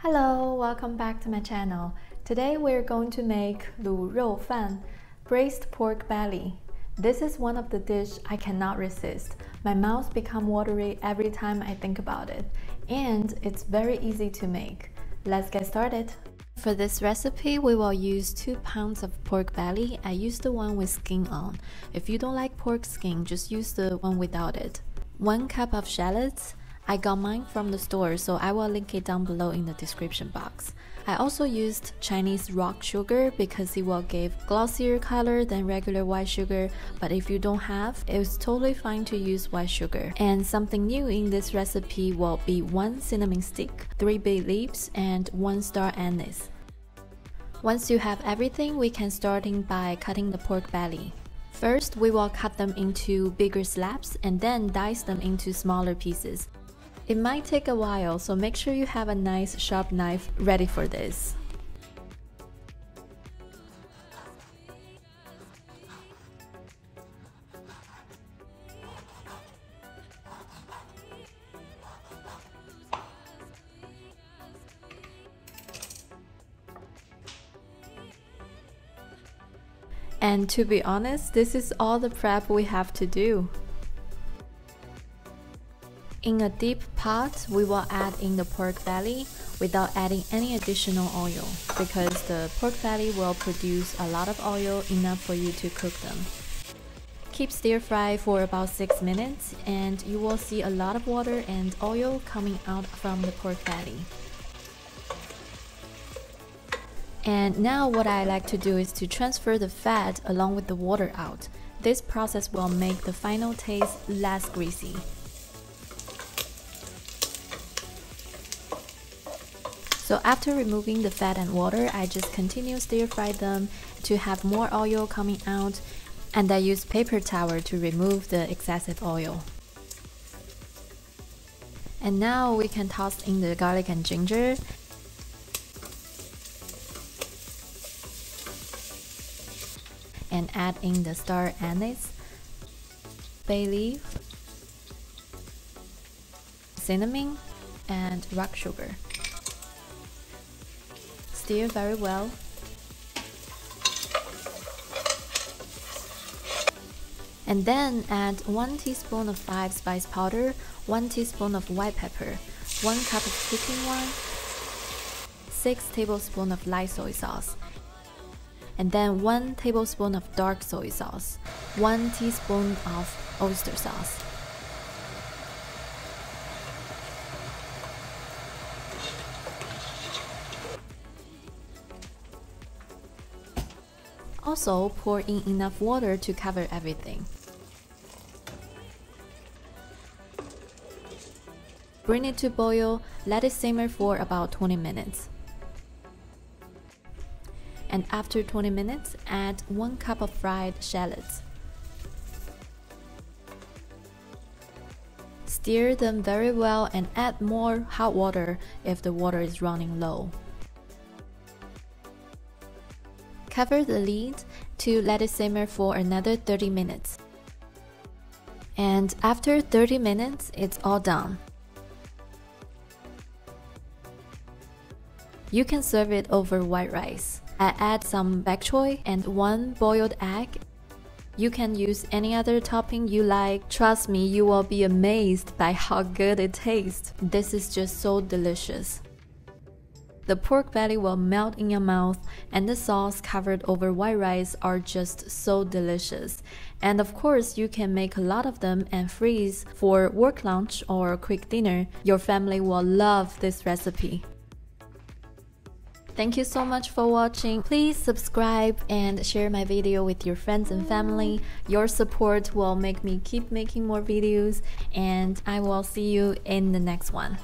Hello, welcome back to my channel. Today we're going to make 卤肉饭, braised pork belly. This is one of the dish I cannot resist. My mouth becomes watery every time I think about it, and it's very easy to make. Let's get started. For this recipe, we will use 2 pounds of pork belly. I use the one with skin on. If you don't like pork skin, just use the one without it. 1 cup of shallots. I got mine from the store, so I will link it down below in the description box. I also used Chinese rock sugar because it will give glossier color than regular white sugar, but if you don't have, it's totally fine to use white sugar. And something new in this recipe will be 1 cinnamon stick, 3 bay leaves, and 1 star anise. Once you have everything, we can starting by cutting the pork belly. First, we will cut them into bigger slabs and then dice them into smaller pieces. It might take a while, so make sure you have a nice sharp knife ready for this. And to be honest, this is all the prep we have to do. In a deep pot, we will add in the pork belly without adding any additional oil, because the pork belly will produce a lot of oil, enough for you to cook them. Keep stir fry for about 6 minutes and you will see a lot of water and oil coming out from the pork belly. And now what I like to do is to transfer the fat along with the water out. This process will make the final taste less greasy. So after removing the fat and water, I just continue stir fry them to have more oil coming out, and I use paper towel to remove the excessive oil. And now we can toss in the garlic and ginger. And add in the star anise, bay leaf, cinnamon, and rock sugar. Stir very well. And then add 1 teaspoon of 5 spice powder, 1 teaspoon of white pepper, 1 cup of cooking wine, 6 tablespoons of light soy sauce, and then 1 tablespoon of dark soy sauce, 1 teaspoon of oyster sauce. Also, pour in enough water to cover everything. Bring it to boil, let it simmer for about 20 minutes. And after 20 minutes, add 1 cup of fried shallots. Stir them very well and add more hot water if the water is running low. Cover the lid to let it simmer for another 30 minutes. And after 30 minutes, it's all done. You can serve it over white rice. I add some bok choy and 1 boiled egg. You can use any other topping you like. Trust me, you will be amazed by how good it tastes. This is just so delicious. The pork belly will melt in your mouth, and the sauce covered over white rice are just so delicious. And of course, you can make a lot of them and freeze for work lunch or quick dinner. Your family will love this recipe. Thank you so much for watching. Please subscribe and share my video with your friends and family. Your support will make me keep making more videos, and I will see you in the next one.